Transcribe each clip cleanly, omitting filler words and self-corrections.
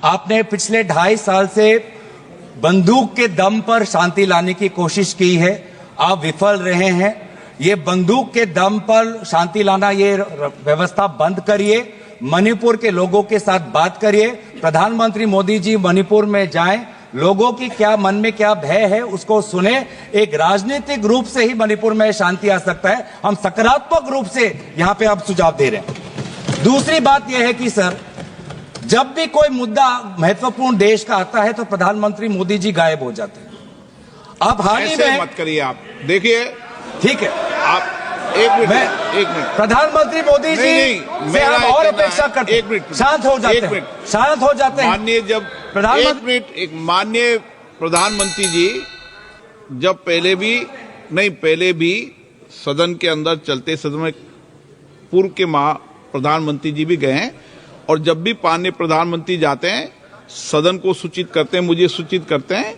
आपने पिछले 2.5 साल से बंदूक के दम पर शांति लाने की कोशिश की है, आप विफल रहे हैं। ये बंदूक के दम पर शांति लाना, ये व्यवस्था बंद करिए। मणिपुर के लोगों के साथ बात करिए। प्रधानमंत्री मोदी जी मणिपुर में जाएं, लोगों की क्या मन में क्या भय है उसको सुने। एक राजनीतिक रूप से ही मणिपुर में शांति आ सकता है। हम सकारात्मक रूप से यहां पे आप सुझाव दे रहे हैं। दूसरी बात यह है कि सर, जब भी कोई मुद्दा महत्वपूर्ण देश का आता है तो प्रधानमंत्री मोदी जी गायब हो जाते हैं। अब हाल ही में मत करिए, आप देखिए, ठीक है, आप एक मिनट प्रधानमंत्री मोदी जी से हम और अपेक्षा करते हैं। 1 मिनट शांत हो जाते हैं, शांत हो जाते हैं। माननीय जब माननीय प्रधानमंत्री जी जब पहले भी सदन के अंदर चलते सदन में पूर्व के प्रधानमंत्री जी भी गए हैं, और जब भी माननीय प्रधानमंत्री जाते हैं सदन को सूचित करते हैं, मुझे सूचित करते हैं,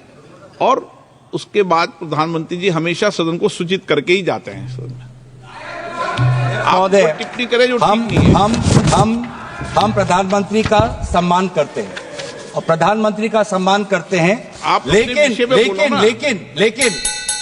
और उसके बाद प्रधानमंत्री जी हमेशा सदन को सूचित करके ही जाते हैं सदन में। आप टिप्पणी करें जो ठीक नहीं है। हम प्रधानमंत्री का सम्मान करते हैं और प्रधानमंत्री का सम्मान करते हैं, लेकिन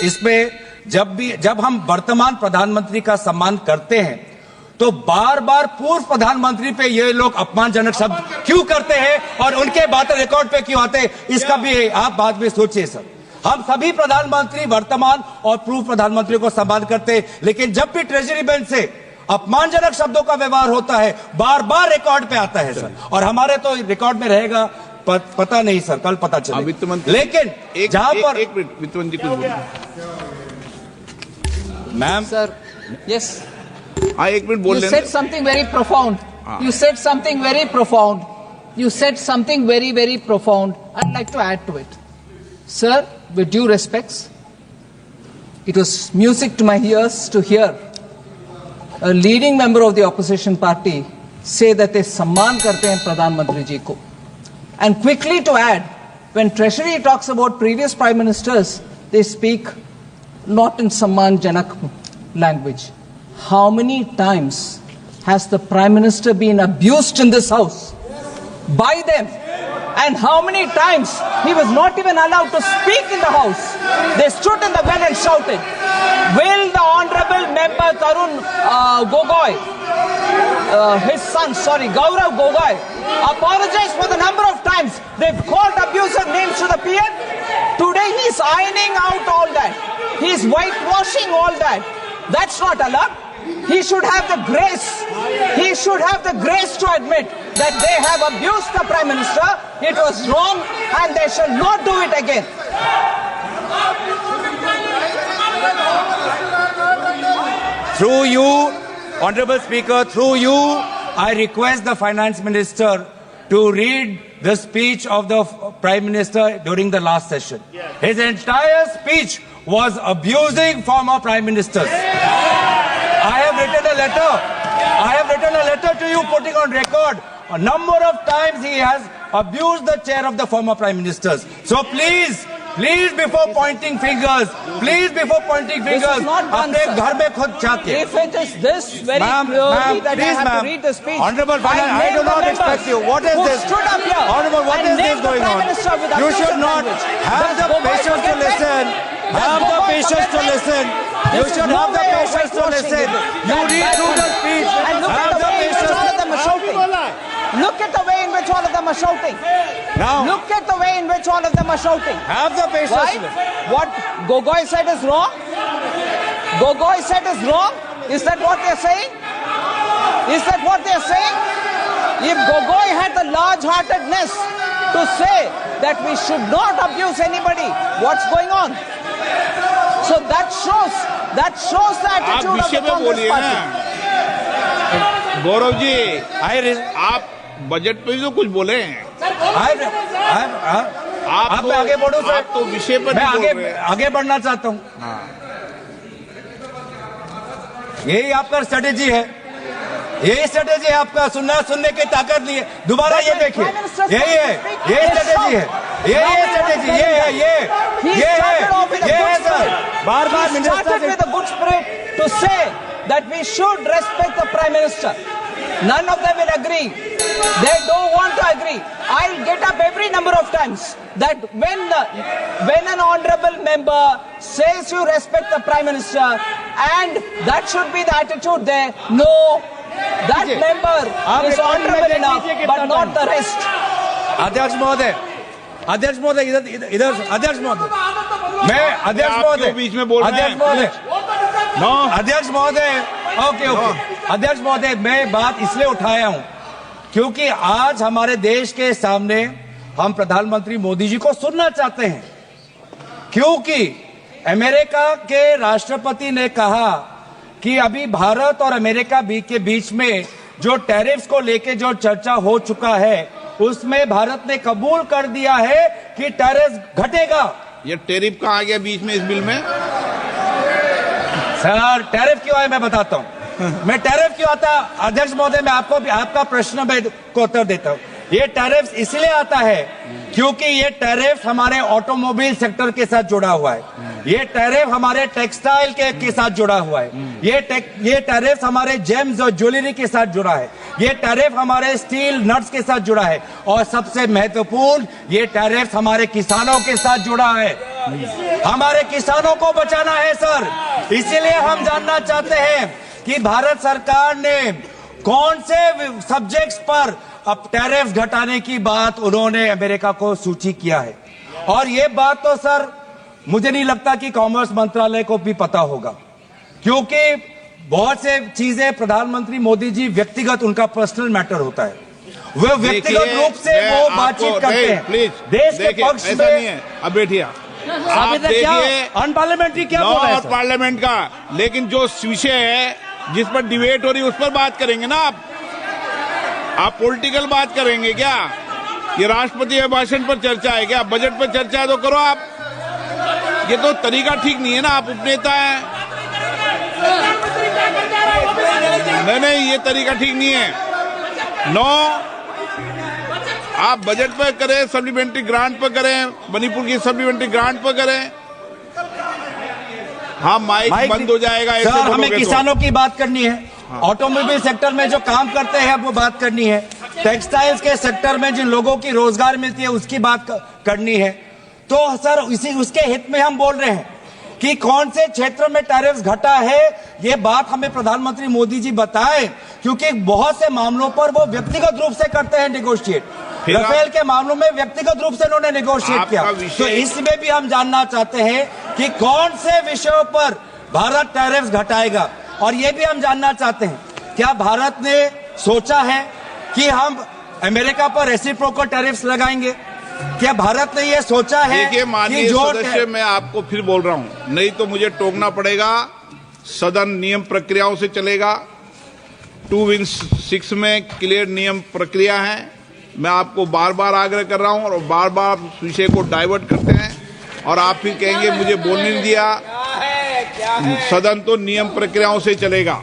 इसमें जब हम वर्तमान प्रधानमंत्री का सम्मान करते हैं तो बार बार पूर्व प्रधानमंत्री पे ये लोग अपमानजनक शब्द क्यों करते हैं और उनके बातें रिकॉर्ड पे क्यों आते हैं, इसका भी आप बाद में सोचिए सर। हम सभी प्रधानमंत्री वर्तमान और पूर्व प्रधानमंत्री को सम्मान करते हैं, लेकिन जब भी ट्रेजरी बेंच से अपमानजनक शब्दों का व्यवहार होता है बार बार रिकॉर्ड पे आता है सर, और हमारे तो रिकॉर्ड में रहेगा पता नहीं सर, कल पता चले। वित्त मंत्री, लेकिन जहां पर एक मिनट वित्त मंत्री कुछ बोलिए। मैम सर, यस, हाँ, 1 मिनट बोल you said something very profound. You said something very profound. You said something very, very profound. I'd like to add to it. Sir, with due respects, it was music to my ears to hear a leading member of the opposition party say that they सम्मान करते हैं प्रधानमंत्री जी को. And quickly to add, when Treasury talks about previous prime ministers, they speak not in सम्मान जनक language. How many times has the Prime Minister been abused in this house by them? And how many times he was not even allowed to speak in the house? They stood in the well and shouted. Will the Honorable Member Tarun Gogoi, his son, Gaurav Gogoi, apologize for the number of times they've called abusive names to the PM? Today he's ironing out all that. He's whitewashing all that. That's not allowed. He should have the grace. He should have the grace to admit that they have abused the Prime Minister. It was wrong and they shall not do it again. Through you, Honorable Speaker, through you, I request the Finance Minister to read the speech of the Prime Minister during the last session. His entire speech was abusing former Prime Ministers. I have written a letter to you putting on record a number of times he has abused the chair of the former Prime Ministers. So please before pointing fingers, अपने घर में खुद जाके. If it is this very clearly that I have to read the speech, Honorable Finance, I do not expect you. What is this? Stood up here. Honorable, what is this going on? You should not have the patience to listen. Have the patience to listen. You should have the patience to listen. You read through the speech. Have the patience. Look at the way in which all of them are shouting. Now, Look at the way in which all of them are shouting. have the patience. Right? What Gogoi said is wrong? Gogoi said is wrong? Is that what they're saying? Is that what they're saying? If Gogoi had the large-heartedness to say that we should not abuse anybody, what's going on? So that shows the attitude of the Congress party. Gaurav ji, आप budget पे जो कुछ बोले हैं, आप आगे बढ़ो sir. आप तो विषय पर मैं आगे बढ़ना चाहता हूँ। यही आपका स्ट्रेटेजी है, आपका सुनने की ताकत नहीं है। दोबारा ये देखिए, यही स्ट्रेटेजी है, ये है sir. Bar minister with a good spirit to say that we should respect the Prime Minister. None of them will agree. They don't want to agree. I'll get up every number of times that when an honorable member says you respect the Prime Minister, and that should be the attitude there. No, that member is honorable enough, but not the rest. अध्यक्ष महोदय, अध्यक्ष महोदय, इधर अध्यक्ष महोदय, मैं अध्यक्ष महोदय बीच में बोल रहे हैं। अध्यक्ष महोदय, अध्यक्ष महोदय, ओके ओके, अध्यक्ष महोदय, मैं बात इसलिए उठाया हूं क्योंकि आज हमारे देश के सामने हम प्रधानमंत्री मोदी जी को सुनना चाहते हैं, क्योंकि अमेरिका के राष्ट्रपति ने कहा कि अभी भारत और अमेरिका के बीच में जो टैरिफ्स को लेके जो चर्चा हो चुका है उसमें भारत ने कबूल कर दिया है कि टैरिफ घटेगा। ये टैरिफ कहाँ आ गया बीच में इस बिल में? सर टैरिफ क्यों आया मैं बताता हूं। मैं टैरिफ क्यों आता, अध्यक्ष महोदय, मैं आपको आपका प्रश्न में को उत्तर देता हूं। ये टैरिफ इसलिए आता है क्योंकि ये टैरिफ हमारे ऑटोमोबाइल सेक्टर के साथ जुड़ा हुआ है, ये टैरिफ हमारे टेक्सटाइल के साथ जुड़ा हुआ है, ये टैरिफ हमारे जेम्स और ज्वेलरी के साथ जुड़ा है, ये टैरिफ हमारे स्टील नट्स के साथ जुड़ा है, और सबसे महत्वपूर्ण ये टैरिफ हमारे किसानों के साथ जुड़ा है। हमारे किसानों को बचाना है सर, इसीलिए हम जानना चाहते हैं कि भारत सरकार ने कौन से सब्जेक्ट्स पर अब टैरिफ घटाने की बात उन्होंने अमेरिका को सूची किया है। और ये बात तो सर मुझे नहीं लगता कि कॉमर्स मंत्रालय को भी पता होगा, क्योंकि बहुत से चीजें प्रधानमंत्री मोदी जी व्यक्तिगत, उनका पर्सनल मैटर होता है, वो व्यक्तिगत रूप से वो बातचीत करते हैं। प्लीज देश के पक्ष में नहीं है। अब बैठिए, आप देखिए अनपार्लियामेंट्री क्या बोल रहे हैं पार्लियामेंट का, लेकिन जो विषय है जिस पर डिबेट हो रही है उस पर बात करेंगे ना। आप पॉलिटिकल बात करेंगे क्या? ये राष्ट्रपति के भाषण पर चर्चा है क्या? बजट पर चर्चा है तो करो आप। ये तो तरीका ठीक नहीं है ना, आप उपनेता हैं। नहीं, ये तरीका ठीक नहीं है। नो, आप बजट पर करें, सप्लीमेंट्री ग्रांट पर करें, मणिपुर की सप्लीमेंट्री ग्रांट पर करें। हाँ, माइक बंद हो जाएगा ऐसे सर, हमें बोलोगे किसानों की बात करनी है, ऑटोमोबाइल सेक्टर में जो काम करते हैं वो बात करनी है, टेक्सटाइल्स के सेक्टर में जिन लोगों की रोजगार मिलती है उसकी बात करनी है। तो सर उसके हित में हम बोल रहे हैं कि कौन से क्षेत्र में टैरिफ घटा है, ये बात हमें प्रधानमंत्री मोदी जी बताएं, क्योंकि बहुत से मामलों पर वो व्यक्तिगत रूप से करते हैं नेगोशिएट। राफेल के मामलों में व्यक्तिगत रूप से उन्होंने नेगोशिएट किया, तो इसमें भी हम जानना चाहते हैं कि कौन से विषयों पर भारत टैरिफ घटाएगा। और ये भी हम जानना चाहते हैं, क्या भारत ने सोचा है कि हम अमेरिका पर रेसिप्रोकल टैरिफ्स लगाएंगे? क्या भारत ने ये सोचा है? देखिए माननीय सदस्य, मैं आपको फिर बोल रहा हूं, नहीं तो मुझे टोकना पड़ेगा। सदन नियम प्रक्रियाओं से चलेगा, 2-6 में क्लियर नियम प्रक्रिया है। मैं आपको बार बार आग्रह कर रहा हूं और बार बार विषय को डाइवर्ट करते हैं और आप फिर कहेंगे मुझे बोलने नहीं दिया। सदन तो नियम प्रक्रियाओं से चलेगा।